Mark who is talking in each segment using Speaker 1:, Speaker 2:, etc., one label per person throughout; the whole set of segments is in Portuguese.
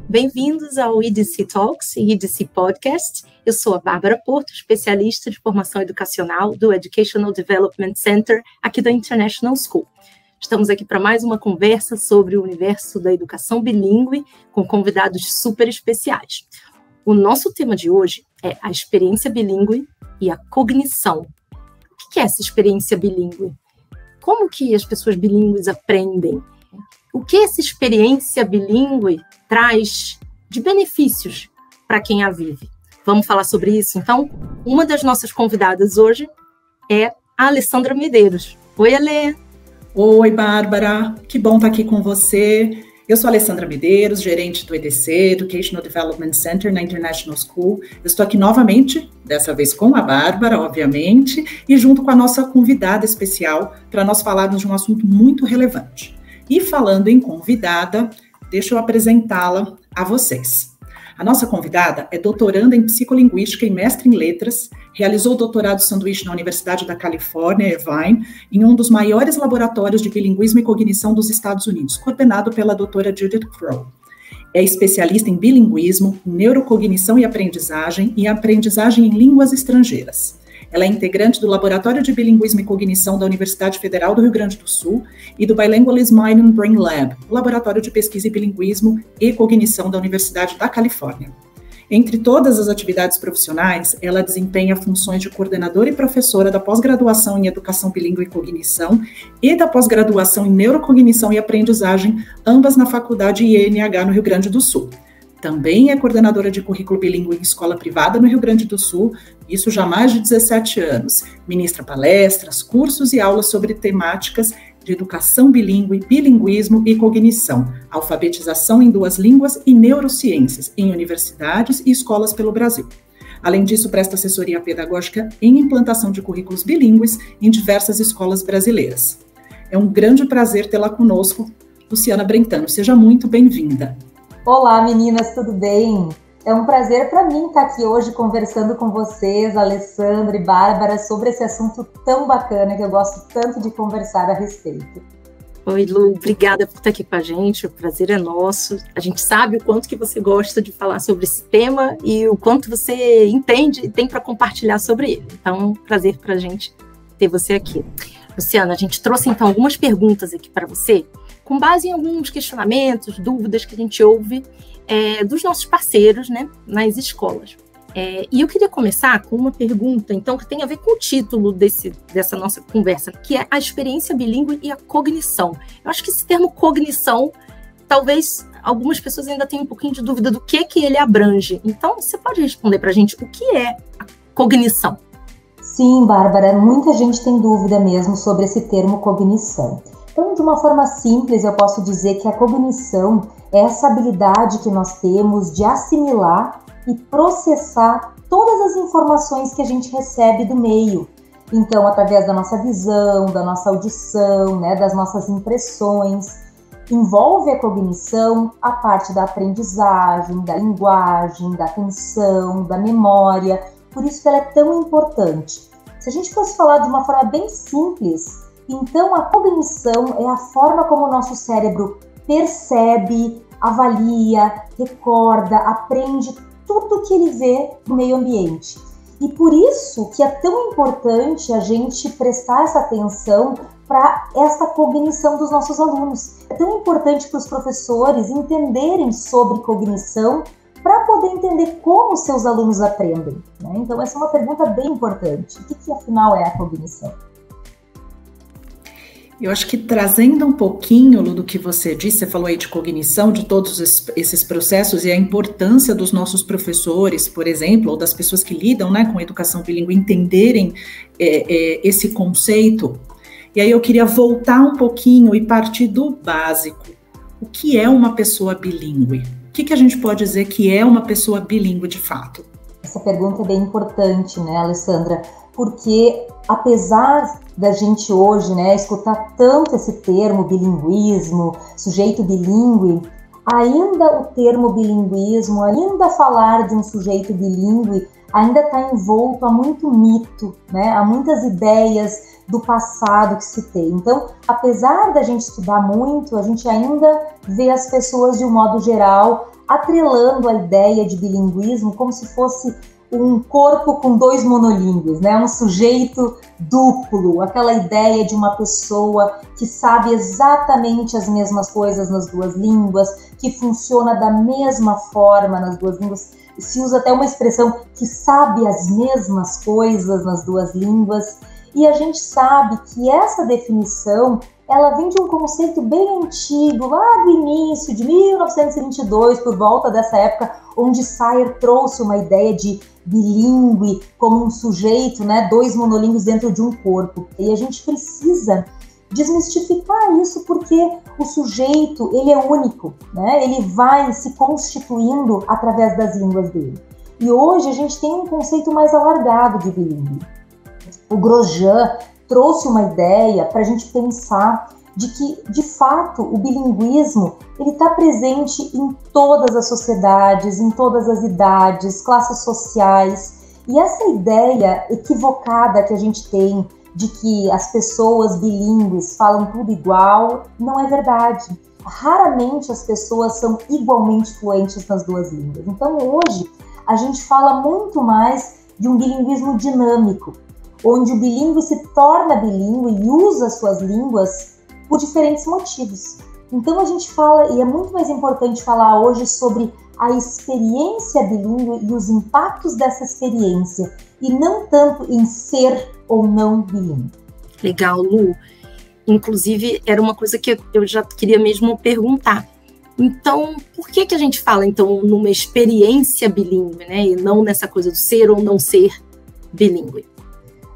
Speaker 1: Bem-vindos ao EDC Talks e EDC Podcast. Eu sou a Bárbara Porto, especialista de formação educacional do Educational Development Center aqui da International School. Estamos aqui para mais uma conversa sobre o universo da educação bilíngue com convidados super especiais. O nosso tema de hoje é a experiência bilíngue e a cognição. O que é essa experiência bilíngue? Como que as pessoas bilíngues aprendem? O que essa experiência bilíngue traz de benefícios para quem a vive? Vamos falar sobre isso, então? Uma das nossas convidadas hoje é a Alessandra Medeiros. Oi, Alê!
Speaker 2: Oi, Bárbara! Que bom estar aqui com você. Eu sou a Alessandra Medeiros, gerente do EDC, Educational Development Center na International School. Eu estou aqui novamente, dessa vez com a Bárbara, obviamente, e junto com a nossa convidada especial para nós falarmos de um assunto muito relevante. E falando em convidada, deixa eu apresentá-la a vocês. A nossa convidada é doutoranda em psicolinguística e mestre em letras, realizou o doutorado sanduíche na Universidade da Califórnia, Irvine, em um dos maiores laboratórios de bilinguismo e cognição dos Estados Unidos, coordenado pela doutora Judith Crow. É especialista em bilinguismo, neurocognição e aprendizagem em línguas estrangeiras. Ela é integrante do Laboratório de Bilinguismo e Cognição da Universidade Federal do Rio Grande do Sul e do Bilingualism Mind and Brain Lab, o Laboratório de Pesquisa em Bilinguismo e Cognição da Universidade da Califórnia. Entre todas as atividades profissionais, ela desempenha funções de coordenadora e professora da pós-graduação em Educação Bilíngue e Cognição e da pós-graduação em Neurocognição e Aprendizagem, ambas na Faculdade INH no Rio Grande do Sul. Também é coordenadora de currículo bilíngue em escola privada no Rio Grande do Sul, isso já há mais de 17 anos. Ministra palestras, cursos e aulas sobre temáticas de educação bilíngue, bilinguismo e cognição, alfabetização em 2 línguas e neurociências em universidades e escolas pelo Brasil. Além disso, presta assessoria pedagógica em implantação de currículos bilíngues em diversas escolas brasileiras. É um grande prazer tê-la conosco, Luciana Brentano. Seja muito bem-vinda.
Speaker 3: Olá, meninas, tudo bem? É um prazer para mim estar aqui hoje conversando com vocês, Alessandra e Bárbara, sobre esse assunto tão bacana que eu gosto tanto de conversar a respeito.
Speaker 1: Oi, Lu, obrigada por estar aqui com a gente, o prazer é nosso. A gente sabe o quanto que você gosta de falar sobre esse tema e o quanto você entende e tem para compartilhar sobre ele. Então, é um prazer para a gente ter você aqui. Luciana, a gente trouxe então algumas perguntas aqui para você, com base em alguns questionamentos, dúvidas que a gente ouve dos nossos parceiros, né, nas escolas. E eu queria começar com uma pergunta, então, que tem a ver com o título dessa nossa conversa, que é a experiência bilíngue e a cognição. Eu acho que esse termo cognição, talvez algumas pessoas ainda tenham um pouquinho de dúvida do que ele abrange. Então, você pode responder para a gente o que é a cognição?
Speaker 3: Sim, Bárbara, muita gente tem dúvida mesmo sobre esse termo cognição. Então, de uma forma simples, eu posso dizer que a cognição é essa habilidade que nós temos de assimilar e processar todas as informações que a gente recebe do meio. Então, através da nossa visão, da nossa audição, né, das nossas impressões. Envolve a cognição a parte da aprendizagem, da linguagem, da atenção, da memória. Por isso que ela é tão importante. Se a gente fosse falar de uma forma bem simples, então a cognição é a forma como o nosso cérebro percebe, avalia, recorda, aprende tudo que ele vê no meio ambiente. E por isso que é tão importante a gente prestar essa atenção para essa cognição dos nossos alunos. É tão importante para os professores entenderem sobre cognição para poder entender como seus alunos aprendem, né? Então essa é uma pergunta bem importante. O que afinal é a cognição?
Speaker 2: Eu acho que trazendo um pouquinho, Lu, do que você disse, você falou aí de cognição, de todos esses processos e a importância dos nossos professores, por exemplo, ou das pessoas que lidam, né, com educação bilíngue, entenderem esse conceito. E aí eu queria voltar um pouquinho e partir do básico. O que é uma pessoa bilíngue? O que a gente pode dizer que é uma pessoa bilíngue de fato?
Speaker 3: Essa pergunta é bem importante, né, Alessandra? Porque apesar da gente hoje, né, escutar tanto esse termo bilinguismo, sujeito bilíngue, ainda o termo bilinguismo, ainda falar de um sujeito bilíngue, ainda está envolto a muito mito, né, a muitas ideias do passado que se tem. Então, apesar da gente estudar muito, a gente ainda vê as pessoas, de um modo geral, atrelando a ideia de bilinguismo como se fosse um corpo com dois monolíngues, né? Um sujeito duplo, aquela ideia de uma pessoa que sabe exatamente as mesmas coisas nas duas línguas, que funciona da mesma forma nas duas línguas. Se usa até uma expressão que sabe as mesmas coisas nas duas línguas. E a gente sabe que essa definição, ela vem de um conceito bem antigo, lá do início de 1922, por volta dessa época, onde Sayre trouxe uma ideia de bilíngue como um sujeito, né, dois monolíngues dentro de um corpo. E a gente precisa desmistificar isso porque o sujeito, ele é único, né? Ele vai se constituindo através das línguas dele. E hoje a gente tem um conceito mais alargado de bilíngue. O Grosjean trouxe uma ideia para a gente pensar de que, de fato, o bilinguismo ele está presente em todas as sociedades, em todas as idades, classes sociais. E essa ideia equivocada que a gente tem de que as pessoas bilíngues falam tudo igual, não é verdade. Raramente as pessoas são igualmente fluentes nas duas línguas. Então, hoje, a gente fala muito mais de um bilinguismo dinâmico, onde o bilíngue se torna bilíngue e usa suas línguas por diferentes motivos. Então a gente fala, e é muito mais importante falar hoje sobre a experiência bilíngue e os impactos dessa experiência, e não tanto em ser ou não bilíngue.
Speaker 1: Legal, Lu. Inclusive, era uma coisa que eu já queria mesmo perguntar. Então, por que a gente fala, então, numa experiência bilíngue, né? E não nessa coisa do ser ou não ser bilíngue?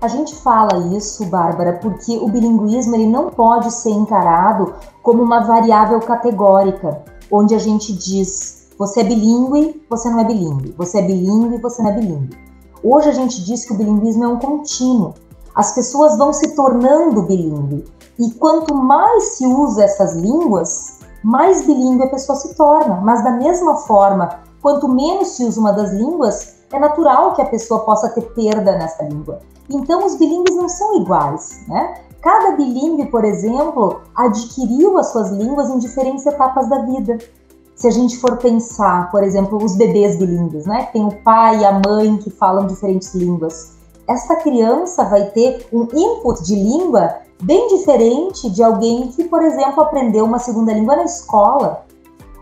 Speaker 3: A gente fala isso, Bárbara, porque o bilinguismo ele não pode ser encarado como uma variável categórica, onde a gente diz, você é bilíngue, você não é bilíngue, você é bilíngue, você não é bilíngue. Hoje a gente diz que o bilinguismo é um contínuo. As pessoas vão se tornando bilíngue. E quanto mais se usa essas línguas, mais bilíngue a pessoa se torna. Mas da mesma forma, quanto menos se usa uma das línguas, é natural que a pessoa possa ter perda nessa língua. Então, os bilíngues não são iguais, né? Cada bilíngue, por exemplo, adquiriu as suas línguas em diferentes etapas da vida. Se a gente for pensar, por exemplo, os bebês bilíngues, né? Tem o pai e a mãe que falam diferentes línguas. Essa criança vai ter um input de língua bem diferente de alguém que, por exemplo, aprendeu uma segunda língua na escola,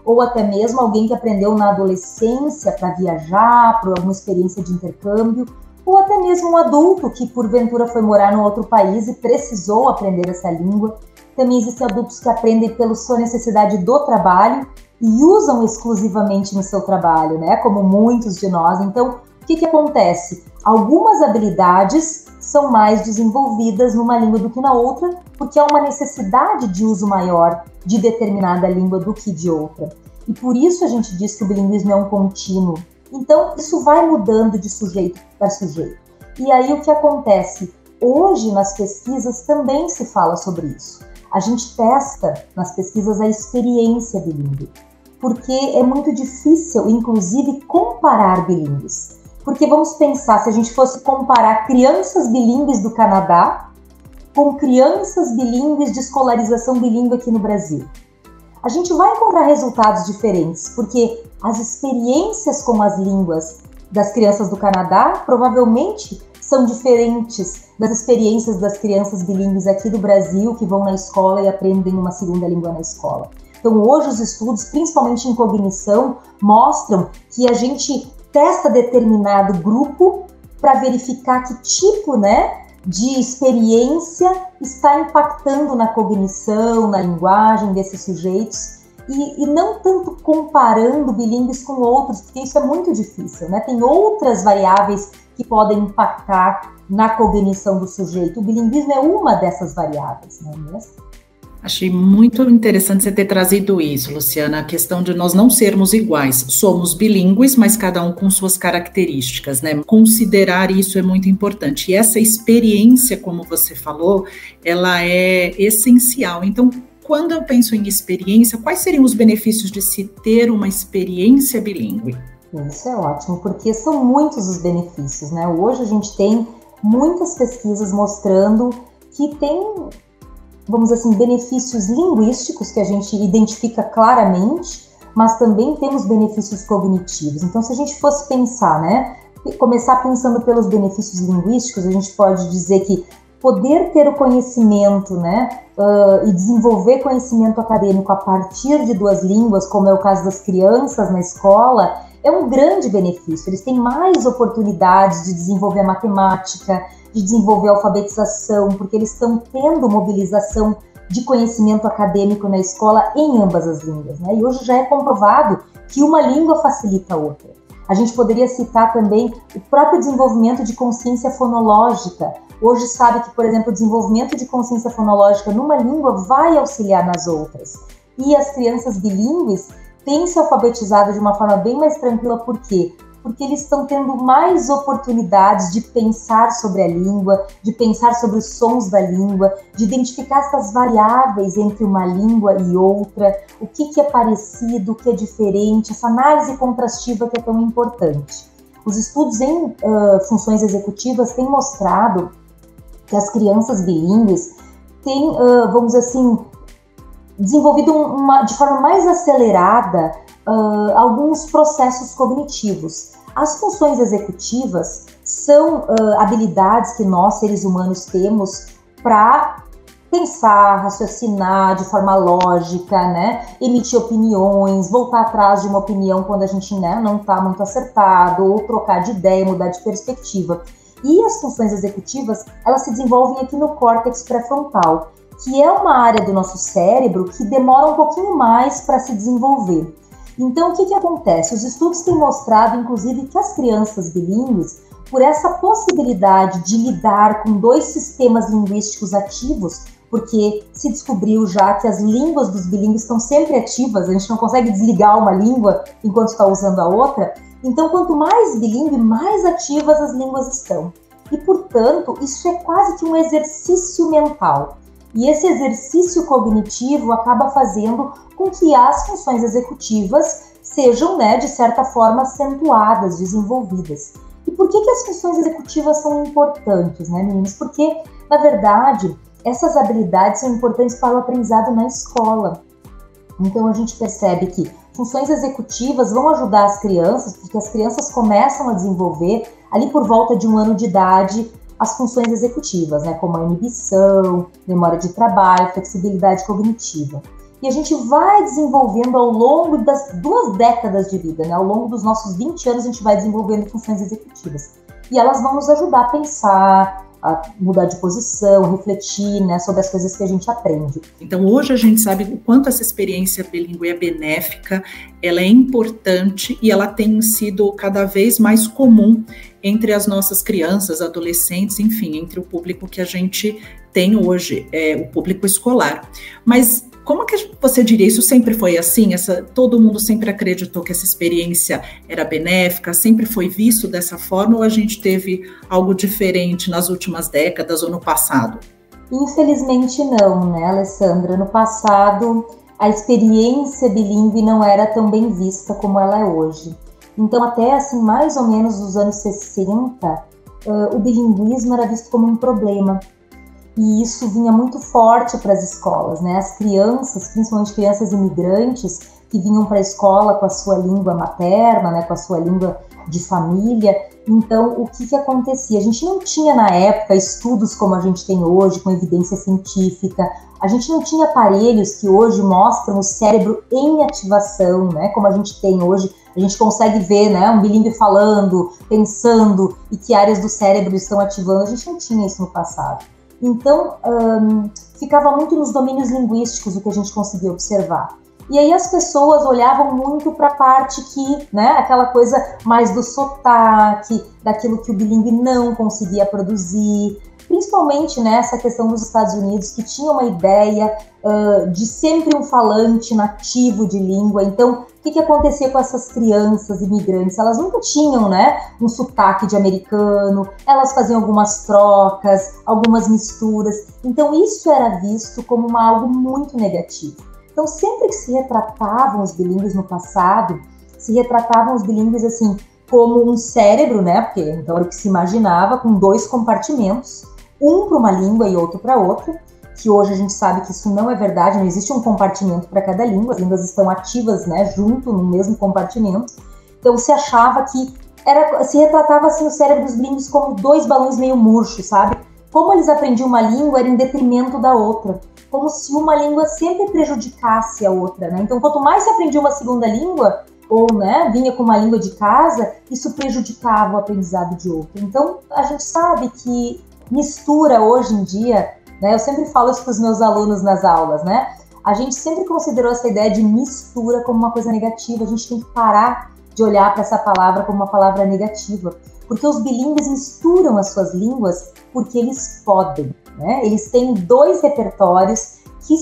Speaker 3: ou até mesmo alguém que aprendeu na adolescência para viajar, por alguma experiência de intercâmbio, ou até mesmo um adulto que porventura foi morar num outro país e precisou aprender essa língua. Também existem adultos que aprendem pela sua necessidade do trabalho e usam exclusivamente no seu trabalho, né? Como muitos de nós. Então, o que acontece? Algumas habilidades são mais desenvolvidas numa língua do que na outra, porque há uma necessidade de uso maior de determinada língua do que de outra. E por isso a gente diz que o bilinguismo é um contínuo. Então, isso vai mudando de sujeito para sujeito. E aí, o que acontece? Hoje, nas pesquisas, também se fala sobre isso. A gente testa, nas pesquisas, a experiência bilíngue. Porque é muito difícil, inclusive, comparar bilíngues. Porque vamos pensar, se a gente fosse comparar crianças bilíngues do Canadá com crianças bilíngues de escolarização bilíngue aqui no Brasil. A gente vai encontrar resultados diferentes, porque as experiências com as línguas das crianças do Canadá provavelmente são diferentes das experiências das crianças bilíngues aqui do Brasil, que vão na escola e aprendem uma segunda língua na escola. Então, hoje os estudos, principalmente em cognição, mostram que a gente testa determinado grupo para verificar que tipo, né, de experiência está impactando na cognição, na linguagem desses sujeitos, e não tanto comparando bilíngues com outros, porque isso é muito difícil, né? Tem outras variáveis que podem impactar na cognição do sujeito. O bilinguismo é uma dessas variáveis, não é mesmo?
Speaker 2: Achei muito interessante você ter trazido isso, Luciana, a questão de nós não sermos iguais. Somos bilíngues, mas cada um com suas características, né? Considerar isso é muito importante. E essa experiência, como você falou, ela é essencial. Então, quando eu penso em experiência, quais seriam os benefícios de se ter uma experiência bilíngue?
Speaker 3: Isso é ótimo, porque são muitos os benefícios, né? Hoje a gente tem muitas pesquisas mostrando que tem, vamos dizer assim, benefícios linguísticos que a gente identifica claramente, mas também temos benefícios cognitivos. Então, se a gente fosse pensar, né, começar pensando pelos benefícios linguísticos, a gente pode dizer que poder ter o conhecimento, né, e desenvolver conhecimento acadêmico a partir de 2 línguas, como é o caso das crianças na escola, é um grande benefício. Eles têm mais oportunidades de desenvolver a matemática, de desenvolver a alfabetização, porque eles estão tendo mobilização de conhecimento acadêmico na escola em ambas as línguas, né? E hoje já é comprovado que uma língua facilita a outra. A gente poderia citar também o próprio desenvolvimento de consciência fonológica. Hoje sabe que, por exemplo, o desenvolvimento de consciência fonológica numa língua vai auxiliar nas outras. E as crianças bilíngues têm se alfabetizado de uma forma bem mais tranquila. Por quê? Porque eles estão tendo mais oportunidades de pensar sobre a língua, de pensar sobre os sons da língua, de identificar essas variáveis entre uma língua e outra, o que é parecido, o que é diferente, essa análise contrastiva que é tão importante. Os estudos em funções executivas têm mostrado que as crianças bilíngues têm, vamos dizer assim, desenvolvido de forma mais acelerada alguns processos cognitivos. As funções executivas são habilidades que nós, seres humanos, temos para pensar, raciocinar de forma lógica, né? Emitir opiniões, voltar atrás de uma opinião quando a gente, né, não está muito acertado, ou trocar de ideia, mudar de perspectiva. E as funções executivas, elas se desenvolvem aqui no córtex pré-frontal, que é uma área do nosso cérebro que demora um pouquinho mais para se desenvolver. Então, o que acontece? Os estudos têm mostrado, inclusive, que as crianças bilíngues, por essa possibilidade de lidar com 2 sistemas linguísticos ativos, porque se descobriu já que as línguas dos bilíngues estão sempre ativas, a gente não consegue desligar uma língua enquanto está usando a outra. Então, quanto mais bilíngue, mais ativas as línguas estão. E, portanto, isso é quase que um exercício mental. E esse exercício cognitivo acaba fazendo com que as funções executivas sejam, né, de certa forma, acentuadas, desenvolvidas. E por que as funções executivas são importantes, né, meninos? Porque, na verdade, essas habilidades são importantes para o aprendizado na escola. Então, a gente percebe que funções executivas vão ajudar as crianças, porque as crianças começam a desenvolver, ali por volta de 1 ano de idade, as funções executivas, né, como a inibição, memória de trabalho, flexibilidade cognitiva. E a gente vai desenvolvendo ao longo das 2 décadas de vida, né, ao longo dos nossos 20 anos, a gente vai desenvolvendo funções executivas. E elas vão nos ajudar a pensar, a mudar de posição, refletir, né, sobre as coisas que a gente aprende.
Speaker 2: Então, hoje a gente sabe o quanto essa experiência bilíngue é benéfica, ela é importante e ela tem sido cada vez mais comum entre as nossas crianças, adolescentes, enfim, entre o público que a gente tem hoje, o público escolar. Mas como que você diria, isso sempre foi assim? Todo mundo sempre acreditou que essa experiência era benéfica, sempre foi visto dessa forma, ou a gente teve algo diferente nas últimas décadas ou no passado?
Speaker 3: Infelizmente não, né, Alessandra? No passado, a experiência bilíngue não era tão bem vista como ela é hoje. Então, até assim, mais ou menos nos anos 60, o bilinguismo era visto como um problema. E isso vinha muito forte para as escolas, né? As crianças, principalmente crianças imigrantes, que vinham para a escola com a sua língua materna, né, com a sua língua de família. Então, o que acontecia? A gente não tinha, na época, estudos como a gente tem hoje, com evidência científica. A gente não tinha aparelhos que hoje mostram o cérebro em ativação, né? Como a gente tem hoje. A gente consegue ver, né, um bilíngue falando, pensando, e que áreas do cérebro estão ativando. A gente não tinha isso no passado. Então, ficava muito nos domínios linguísticos o que a gente conseguia observar. E aí as pessoas olhavam muito para a parte que, né, aquela coisa mais do sotaque, daquilo que o bilíngue não conseguia produzir, principalmente, né, essa questão dos Estados Unidos, que tinha uma ideia de sempre um falante nativo de língua. Então, o que acontecia com essas crianças imigrantes? Elas nunca tinham, né, um sotaque de americano, elas faziam algumas trocas, algumas misturas. Então, isso era visto como algo muito negativo. Então, sempre que se retratavam os bilíngues no passado, se retratavam os bilíngues assim, como um cérebro, né? Porque então era o que se imaginava, com 2 compartimentos, um para uma língua e outro para outra, que hoje a gente sabe que isso não é verdade, não existe um compartimento para cada língua, as línguas estão ativas, né, junto no mesmo compartimento. Então se achava que se retratava assim o cérebro dos bilíngues como dois balões meio murchos, sabe? Como eles aprendiam uma língua era em detrimento da outra, como se uma língua sempre prejudicasse a outra, né? Então quanto mais se aprendia uma segunda língua, ou, né, vinha com uma língua de casa, isso prejudicava o aprendizado de outra. Então a gente sabe que mistura hoje em dia, né, eu sempre falo isso para os meus alunos nas aulas, né? A gente sempre considerou essa ideia de mistura como uma coisa negativa, a gente tem que parar de olhar para essa palavra como uma palavra negativa, porque os bilíngues misturam as suas línguas porque eles podem, né? Eles têm dois repertórios que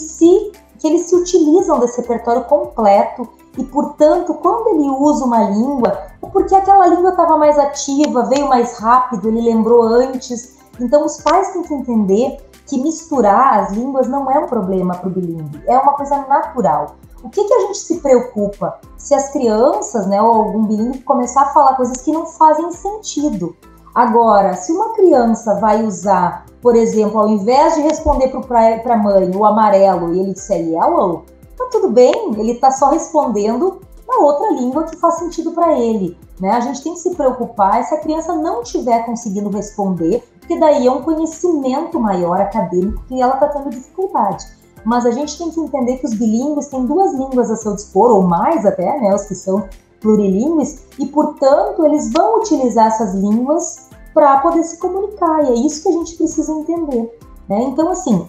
Speaker 3: eles se utilizam desse repertório completo e, portanto, quando ele usa uma língua, é porque aquela língua estava mais ativa, veio mais rápido, ele lembrou antes. Então, os pais têm que entender que misturar as línguas não é um problema para o bilíngue, é uma coisa natural. O que a gente se preocupa? Se as crianças, né, ou algum bilíngue começar a falar coisas que não fazem sentido. Agora, se uma criança vai usar, por exemplo, ao invés de responder para a mãe o amarelo e ele disser yellow, tá tudo bem, ele está só respondendo na outra língua que faz sentido para ele, né? A gente tem que se preocupar se a criança não estiver conseguindo responder, porque daí é um conhecimento maior acadêmico que ela está tendo dificuldade. Mas a gente tem que entender que os bilíngues têm duas línguas a seu dispor, ou mais até, né, os que são plurilíngues, e, portanto, eles vão utilizar essas línguas para poder se comunicar, e é isso que a gente precisa entender, né? Então, assim,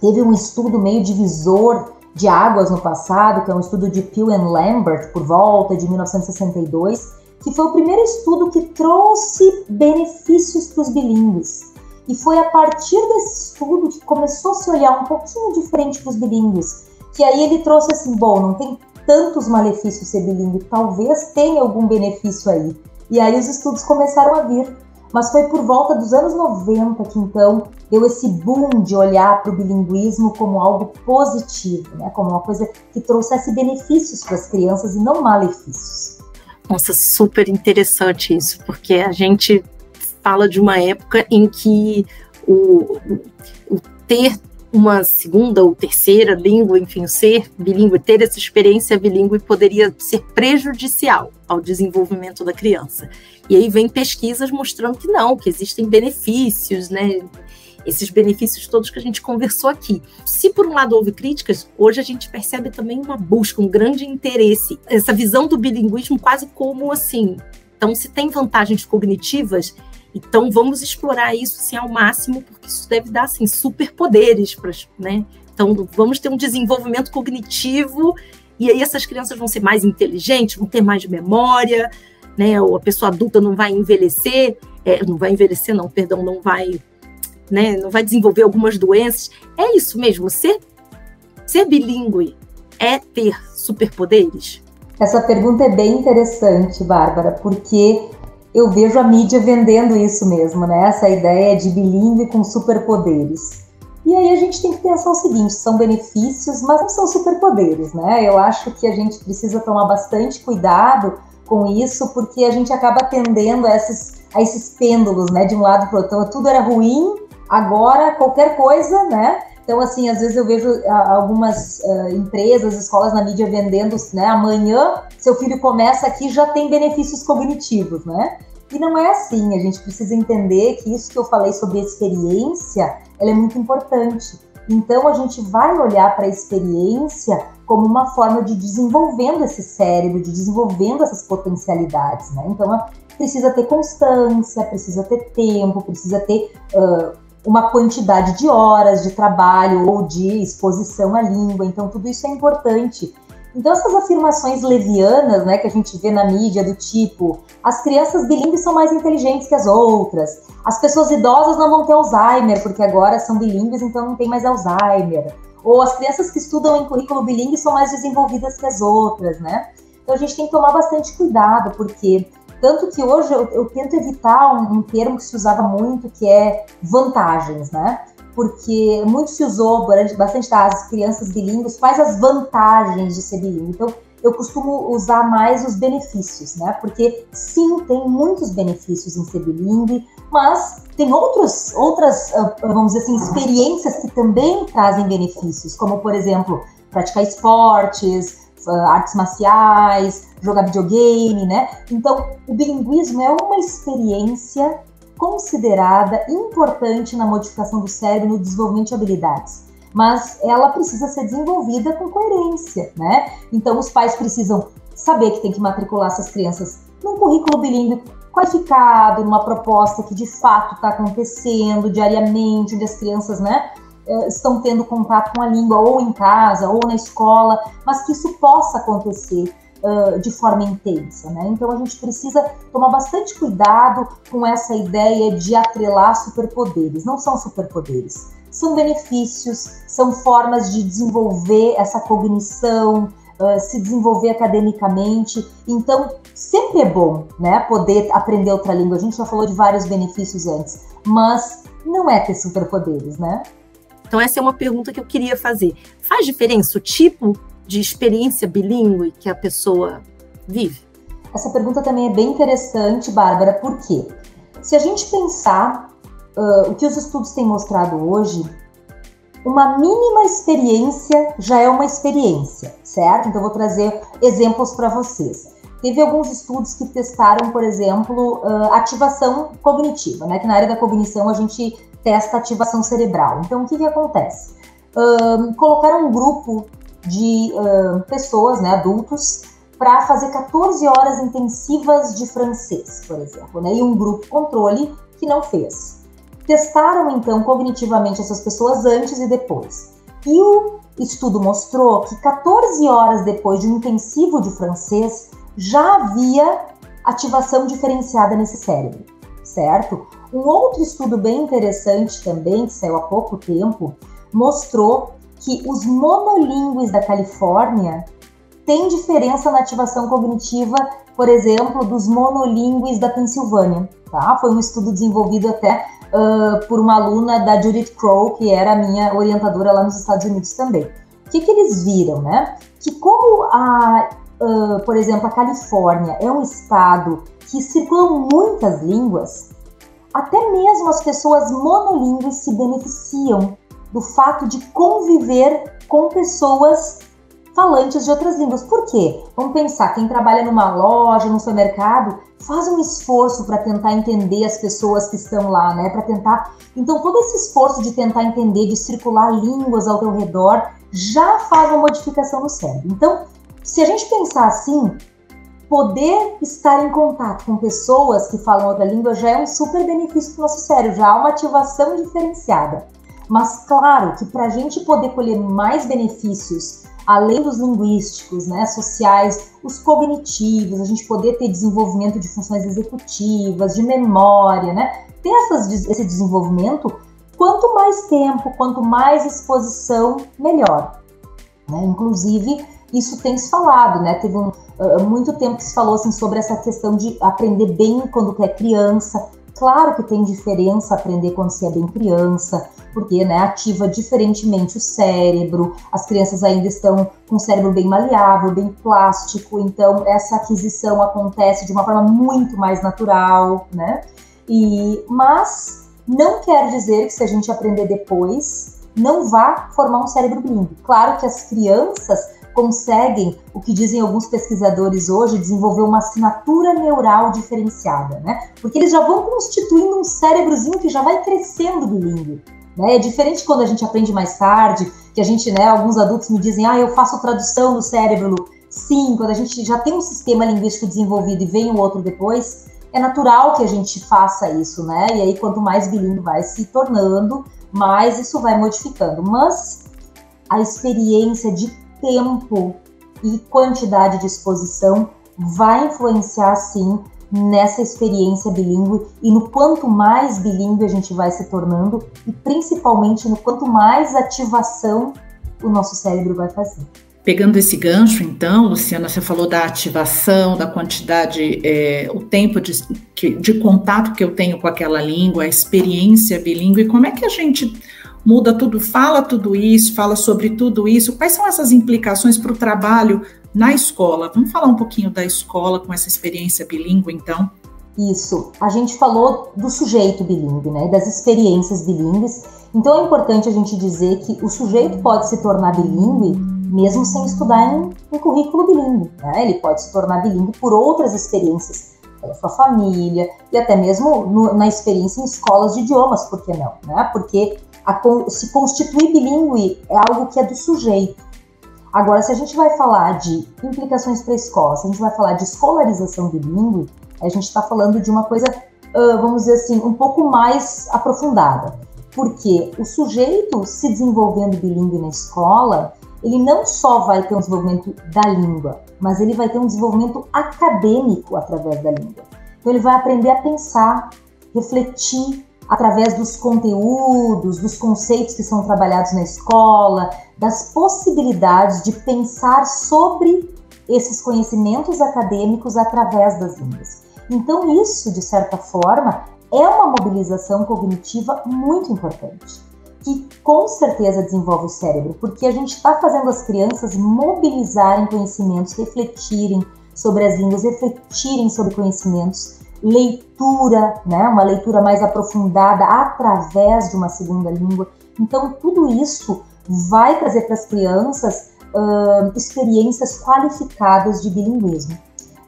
Speaker 3: teve um estudo meio divisor de águas no passado, que é um estudo de Pugh and Lambert, por volta de 1962, que foi o primeiro estudo que trouxe benefícios para os bilíngues. E foi a partir desse estudo que começou a se olhar um pouquinho diferente para os bilíngues, que aí ele trouxe assim, bom, não tem tantos malefícios ser bilíngue, talvez tenha algum benefício aí. E aí os estudos começaram a vir. Mas foi por volta dos anos 90 que, então, deu esse boom de olhar para o bilinguismo como algo positivo, né? Como uma coisa que trouxesse benefícios para as crianças e não malefícios.
Speaker 1: Nossa, super interessante isso, porque a gente fala de uma época em que o ter uma segunda ou terceira língua, enfim, o ser bilíngue, ter essa experiência bilíngue poderia ser prejudicial ao desenvolvimento da criança. E aí vem pesquisas mostrando que não, que existem benefícios, né? Esses benefícios todos que a gente conversou aqui. Se por um lado houve críticas, hoje a gente percebe também uma busca, um grande interesse, essa visão do bilinguismo quase como assim, então se tem vantagens cognitivas, então vamos explorar isso assim, ao máximo, porque isso deve dar assim, superpoderes, né? Então vamos ter um desenvolvimento cognitivo e aí essas crianças vão ser mais inteligentes, vão ter mais memória, né? Ou a pessoa adulta não vai envelhecer, não vai, né? Não vai desenvolver algumas doenças. É isso mesmo, ser bilíngue é ter superpoderes?
Speaker 3: Essa pergunta é bem interessante, Bárbara, porque eu vejo a mídia vendendo isso mesmo, né? Essa ideia de bilíngue com superpoderes. E aí a gente tem que pensar o seguinte, são benefícios, mas não são superpoderes, né? Eu acho que a gente precisa tomar bastante cuidado com isso, porque a gente acaba tendendo a esses pêndulos, né? De um lado para o outro. Então, tudo era ruim, agora qualquer coisa, né? Então, assim, às vezes eu vejo algumas empresas, escolas na mídia vendendo, né? Amanhã, seu filho começa aqui, já tem benefícios cognitivos, né? E não é assim, a gente precisa entender que isso que eu falei sobre experiência, ela é muito importante. Então, a gente vai olhar para a experiência como uma forma de desenvolvendo esse cérebro, de desenvolvendo essas potencialidades, né? Então, precisa ter constância, precisa ter tempo, precisa ter uma quantidade de horas de trabalho ou de exposição à língua. Então, tudo isso é importante. Então, essas afirmações levianas, né, que a gente vê na mídia, do tipo, as crianças bilíngues são mais inteligentes que as outras, as pessoas idosas não vão ter Alzheimer, porque agora são bilíngues, então não tem mais Alzheimer, ou as crianças que estudam em currículo bilíngue são mais desenvolvidas que as outras, né? Então, a gente tem que tomar bastante cuidado, porque tanto que hoje eu tento evitar um termo que se usava muito, que é vantagens, né? Porque muito se usou bastante as crianças bilíngues, quais as vantagens de ser bilíngue. Então, eu costumo usar mais os benefícios, né? Porque, sim, tem muitos benefícios em ser bilíngue, mas tem outras, vamos dizer assim, experiências que também trazem benefícios, como, por exemplo, praticar esportes, artes marciais, jogar videogame, né? Então, o bilinguismo é uma experiência considerada importante na modificação do cérebro e no desenvolvimento de habilidades, mas ela precisa ser desenvolvida com coerência, né? Então, os pais precisam saber que tem que matricular essas crianças num currículo bilíngue qualificado, numa proposta que de fato está acontecendo diariamente, onde as crianças, né, estão tendo contato com a língua ou em casa ou na escola, mas que isso possa acontecer de forma intensa, né? Então a gente precisa tomar bastante cuidado com essa ideia de atrelar superpoderes. Não são superpoderes, são benefícios, são formas de desenvolver essa cognição, se desenvolver academicamente. Então sempre é bom, né, poder aprender outra língua. A gente já falou de vários benefícios antes, mas não é ter superpoderes, né?
Speaker 1: Então essa é uma pergunta que eu queria fazer. Faz diferença o tipo de experiência bilíngue que a pessoa vive?
Speaker 3: Essa pergunta também é bem interessante, Bárbara, porque se a gente pensar o que os estudos têm mostrado hoje, uma mínima experiência já é uma experiência, certo? Então eu vou trazer exemplos para vocês. Teve alguns estudos que testaram, por exemplo, ativação cognitiva, né? Que na área da cognição a gente testa ativação cerebral. Então o que acontece? Colocaram um grupo de pessoas, né, adultos, para fazer 14 horas intensivas de francês, por exemplo, né, e um grupo controle que não fez. Testaram, então, cognitivamente essas pessoas antes e depois. E o estudo mostrou que 14 horas depois de um intensivo de francês, já havia ativação diferenciada nesse cérebro, certo? Um outro estudo bem interessante também, que saiu há pouco tempo, mostrou que os monolíngues da Califórnia têm diferença na ativação cognitiva, por exemplo, dos monolíngues da Pensilvânia, tá? Foi um estudo desenvolvido até por uma aluna da Judith Crow, que era a minha orientadora lá nos Estados Unidos também. O que eles viram, né? Que como por exemplo, a Califórnia é um estado que circulam muitas línguas, até mesmo as pessoas monolíngues se beneficiam do fato de conviver com pessoas falantes de outras línguas. Por quê? Vamos pensar, quem trabalha numa loja, num supermercado, faz um esforço para tentar entender as pessoas que estão lá, né? Para tentar. Então, todo esse esforço de tentar entender, de circular línguas ao teu redor, já faz uma modificação no cérebro. Então, se a gente pensar assim, poder estar em contato com pessoas que falam outra língua já é um super benefício para o nosso cérebro, já há uma ativação diferenciada. Mas claro que para a gente poder colher mais benefícios, além dos linguísticos, né, sociais, os cognitivos, a gente poder ter desenvolvimento de funções executivas, de memória, né, ter esse desenvolvimento, quanto mais tempo, quanto mais exposição, melhor. Né? Inclusive, isso tem se falado, né? Teve muito tempo que se falou assim, sobre essa questão de aprender bem quando é criança. Claro que tem diferença aprender quando se é bem criança, porque, né, ativa diferentemente o cérebro, as crianças ainda estão com o cérebro bem maleável, bem plástico, então essa aquisição acontece de uma forma muito mais natural, né? Mas não quer dizer que se a gente aprender depois, não vá formar um cérebro bilíngue. Claro que as crianças conseguem, o que dizem alguns pesquisadores hoje, desenvolver uma assinatura neural diferenciada, né? Porque eles já vão constituindo um cérebrozinho que já vai crescendo bilíngue, né? É diferente quando a gente aprende mais tarde, que a gente, né, alguns adultos me dizem, eu faço tradução no cérebro. Sim, quando a gente já tem um sistema linguístico desenvolvido e vem o outro depois, é natural que a gente faça isso, né? E aí, quanto mais bilíngue vai se tornando, mais isso vai modificando. Mas a experiência de tempo e quantidade de exposição vai influenciar, sim, nessa experiência bilíngue e no quanto mais bilíngue a gente vai se tornando e principalmente no quanto mais ativação o nosso cérebro vai fazer.
Speaker 2: Pegando esse gancho, então, Luciana, você falou da ativação, da quantidade, o tempo de contato que eu tenho com aquela língua, a experiência bilíngue, como é que a gente muda tudo, fala tudo isso, fala sobre tudo isso, quais são essas implicações para o trabalho na escola? Vamos falar um pouquinho da escola com essa experiência bilíngue, então?
Speaker 3: Isso. A gente falou do sujeito bilíngue, né? Das experiências bilíngues. Então é importante a gente dizer que o sujeito pode se tornar bilíngue mesmo sem estudar em currículo bilíngue, né? Ele pode se tornar bilíngue por outras experiências pela sua família e até mesmo na experiência em escolas de idiomas, por que não? Né? Porque se constituir bilíngue é algo que é do sujeito. Agora, se a gente vai falar de implicações para a escola, se a gente vai falar de escolarização bilíngue, a gente está falando de uma coisa, vamos dizer assim, um pouco mais aprofundada. Porque o sujeito se desenvolvendo bilíngue na escola, ele não só vai ter um desenvolvimento da língua, mas ele vai ter um desenvolvimento acadêmico através da língua. Então ele vai aprender a pensar, refletir através dos conteúdos, dos conceitos que são trabalhados na escola, das possibilidades de pensar sobre esses conhecimentos acadêmicos através das línguas. Então isso, de certa forma, é uma mobilização cognitiva muito importante, que com certeza desenvolve o cérebro, porque a gente está fazendo as crianças mobilizarem conhecimentos, refletirem sobre as línguas, refletirem sobre conhecimentos, leitura, né, uma leitura mais aprofundada através de uma segunda língua. Então, tudo isso vai trazer para as crianças experiências qualificadas de bilinguismo.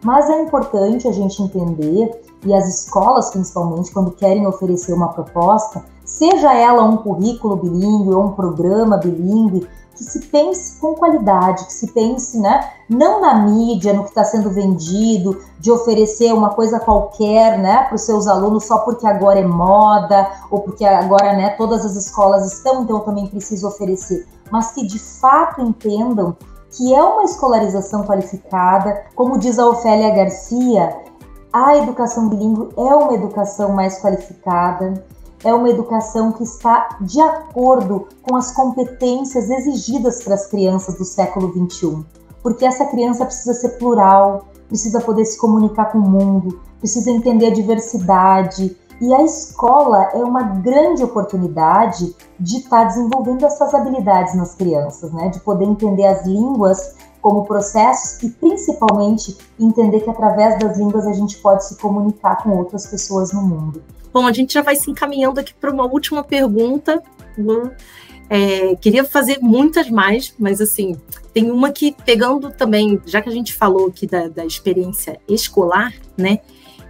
Speaker 3: Mas é importante a gente entender, e as escolas, principalmente, quando querem oferecer uma proposta, seja ela um currículo bilíngue ou um programa bilíngue, que se pense com qualidade, que se pense, né, não na mídia, no que está sendo vendido, de oferecer uma coisa qualquer, né, para os seus alunos só porque agora é moda, ou porque agora, né, todas as escolas estão, então eu também preciso oferecer, mas que de fato entendam que é uma escolarização qualificada. Como diz a Ofélia Garcia, a educação bilíngue é uma educação mais qualificada, é uma educação que está de acordo com as competências exigidas para as crianças do século XXI. Porque essa criança precisa ser plural, precisa poder se comunicar com o mundo, precisa entender a diversidade. E a escola é uma grande oportunidade de estar desenvolvendo essas habilidades nas crianças, né? De poder entender as línguas como processos e, principalmente, entender que através das línguas a gente pode se comunicar com outras pessoas no mundo.
Speaker 1: Bom, a gente já vai se encaminhando aqui para uma última pergunta. Queria fazer muitas mais, mas assim, tem uma que, pegando também, já que a gente falou aqui da experiência escolar, né?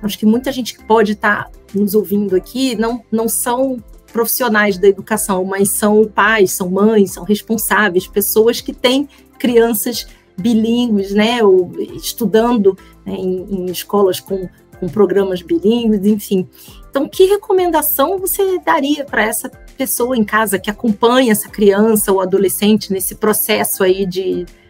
Speaker 1: Acho que muita gente que pode estar nos ouvindo aqui não são profissionais da educação, mas são pais, são mães, são responsáveis, pessoas que têm crianças bilíngues, né? Ou estudando, né, em escolas com programas bilíngues, enfim. Então, que recomendação você daria para essa pessoa em casa que acompanha essa criança ou adolescente nesse processo aí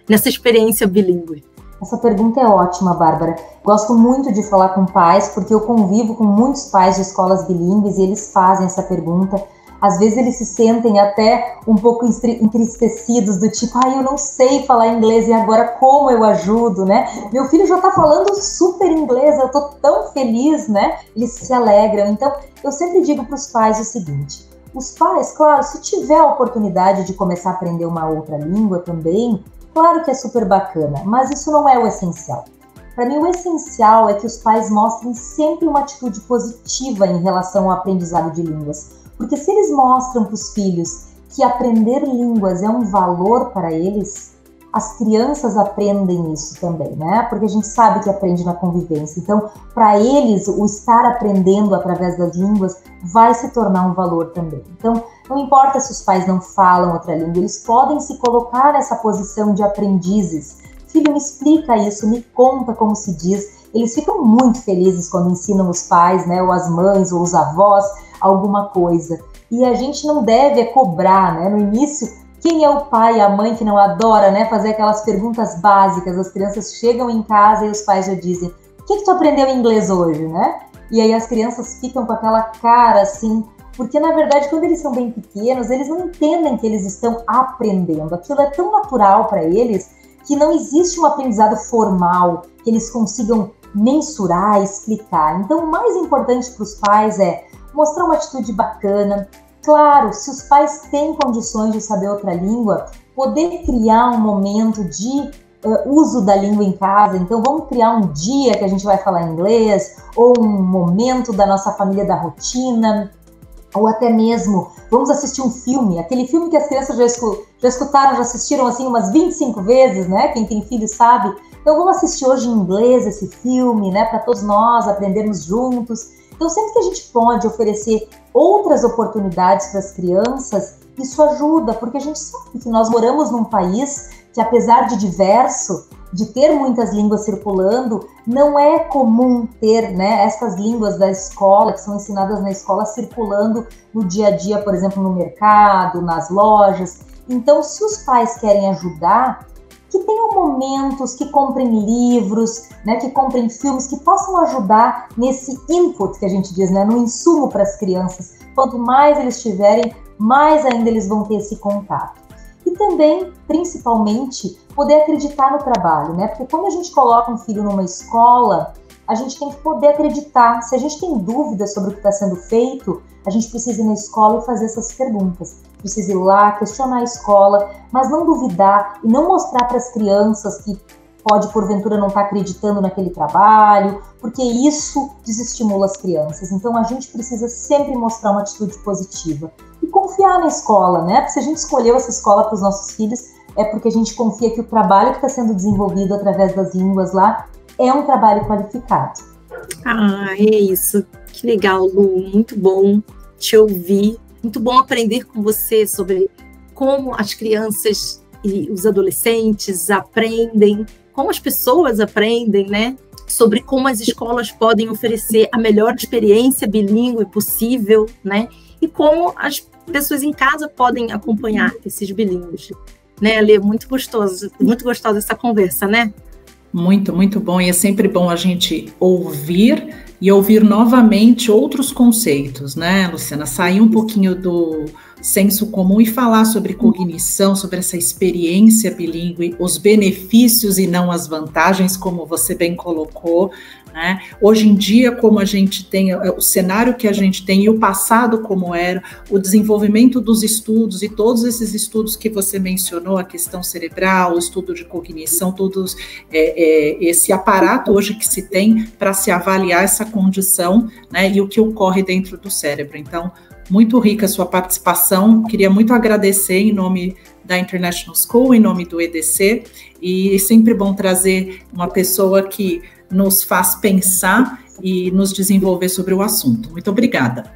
Speaker 1: nessa experiência bilíngue?
Speaker 3: Essa pergunta é ótima, Bárbara. Gosto muito de falar com pais, porque eu convivo com muitos pais de escolas bilíngues e eles fazem essa pergunta. Às vezes eles se sentem até um pouco entristecidos, do tipo, eu não sei falar inglês e agora como eu ajudo, né? Meu filho já tá falando super inglês, eu tô tão feliz, né? Eles se alegram. Então, eu sempre digo para os pais o seguinte, os pais, claro, se tiver a oportunidade de começar a aprender uma outra língua também, claro que é super bacana, mas isso não é o essencial. Para mim, o essencial é que os pais mostrem sempre uma atitude positiva em relação ao aprendizado de línguas. Porque se eles mostram para os filhos que aprender línguas é um valor para eles, as crianças aprendem isso também, né? Porque a gente sabe que aprende na convivência. Então, para eles, o estar aprendendo através das línguas vai se tornar um valor também. Então, não importa se os pais não falam outra língua, eles podem se colocar nessa posição de aprendizes. Filho, me explica isso, me conta como se diz. Eles ficam muito felizes quando ensinam os pais, né, ou as mães, ou os avós, alguma coisa. E a gente não deve cobrar, né? No início, quem é o pai e a mãe que não adora, né, fazer aquelas perguntas básicas? As crianças chegam em casa e os pais já dizem, o que tu aprendeu em inglês hoje, né? E aí as crianças ficam com aquela cara assim, porque na verdade quando eles são bem pequenos, eles não entendem que eles estão aprendendo. Aquilo é tão natural para eles que não existe um aprendizado formal que eles consigam mensurar, explicar. Então o mais importante para os pais é mostrar uma atitude bacana. Claro, se os pais têm condições de saber outra língua, poder criar um momento de uso da língua em casa. Então vamos criar um dia que a gente vai falar inglês, ou um momento da nossa família da rotina, ou até mesmo vamos assistir um filme, aquele filme que as crianças já escutaram, já assistiram assim umas 25 vezes, né? Quem tem filho sabe. Então vamos assistir hoje em inglês esse filme, né? Para todos nós aprendermos juntos. Então sempre que a gente pode oferecer outras oportunidades para as crianças, isso ajuda, porque a gente sabe que nós moramos num país que, apesar de diverso, de ter muitas línguas circulando, não é comum ter, né, essas línguas da escola, que são ensinadas na escola, circulando no dia a dia, por exemplo, no mercado, nas lojas. Então, se os pais querem ajudar, que tenham momentos, que comprem livros, né, que comprem filmes, que possam ajudar nesse input, que a gente diz, né, no insumo para as crianças. Quanto mais eles tiverem, mais ainda eles vão ter esse contato. E também, principalmente, poder acreditar no trabalho, né? Porque quando a gente coloca um filho numa escola, a gente tem que poder acreditar. Se a gente tem dúvidas sobre o que está sendo feito, a gente precisa ir na escola e fazer essas perguntas. Precisa ir lá, questionar a escola, mas não duvidar e não mostrar para as crianças que pode, porventura, não estar acreditando naquele trabalho, porque isso desestimula as crianças. Então, a gente precisa sempre mostrar uma atitude positiva. E confiar na escola, né? Porque se a gente escolheu essa escola para os nossos filhos, é porque a gente confia que o trabalho que está sendo desenvolvido através das línguas lá é um trabalho qualificado.
Speaker 1: Ah, é isso. Que legal, Lu. Muito bom te ouvir. Muito bom aprender com você sobre como as crianças e os adolescentes aprendem, como as pessoas aprendem, né? Sobre como as escolas podem oferecer a melhor experiência bilíngue possível, né? E como as pessoas em casa podem acompanhar esses bilíngues, né, Lê? Muito gostosa essa conversa, né?
Speaker 2: Muito, muito bom. E é sempre bom a gente ouvir e ouvir novamente outros conceitos, né, Luciana? Sair um pouquinho do senso comum e falar sobre cognição, sobre essa experiência bilíngue, os benefícios e não as vantagens, como você bem colocou, né? Hoje em dia, como a gente tem, o cenário que a gente tem e o passado como era, o desenvolvimento dos estudos e todos esses estudos que você mencionou, a questão cerebral, o estudo de cognição, todos esse aparato hoje que se tem para se avaliar essa condição, né, e o que ocorre dentro do cérebro. Então, muito rica a sua participação, queria muito agradecer em nome da International School, em nome do EDC, e é sempre bom trazer uma pessoa que nos faz pensar e nos desenvolver sobre o assunto. Muito obrigada.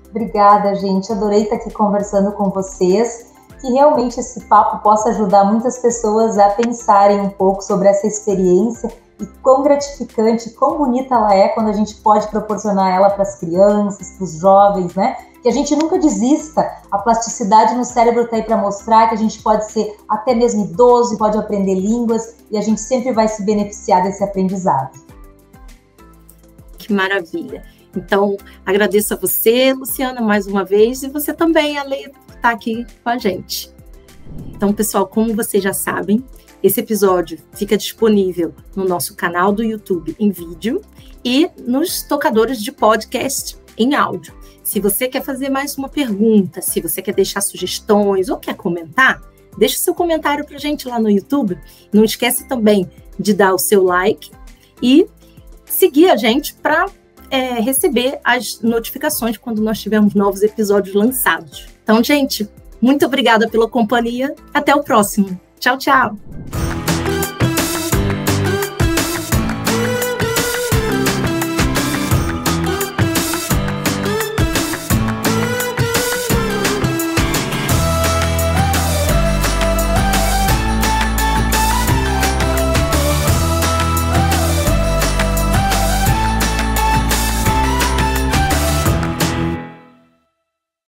Speaker 3: Obrigada, gente. Adorei estar aqui conversando com vocês, que realmente esse papo possa ajudar muitas pessoas a pensarem um pouco sobre essa experiência e quão gratificante, quão bonita ela é quando a gente pode proporcionar ela para as crianças, para os jovens, né? Que a gente nunca desista, a plasticidade no cérebro está aí para mostrar que a gente pode ser até mesmo idoso e pode aprender línguas e a gente sempre vai se beneficiar desse aprendizado.
Speaker 1: Que maravilha! Então, agradeço a você, Luciana, mais uma vez, e você também, a Lê, por estar aqui com a gente. Então, pessoal, como vocês já sabem, esse episódio fica disponível no nosso canal do YouTube em vídeo e nos tocadores de podcast em áudio. Se você quer fazer mais uma pergunta, se você quer deixar sugestões ou quer comentar, deixa seu comentário para a gente lá no YouTube. Não esquece também de dar o seu like e seguir a gente para receber as notificações quando nós tivermos novos episódios lançados. Então, gente, muito obrigada pela companhia. Até o próximo. Tchau, tchau.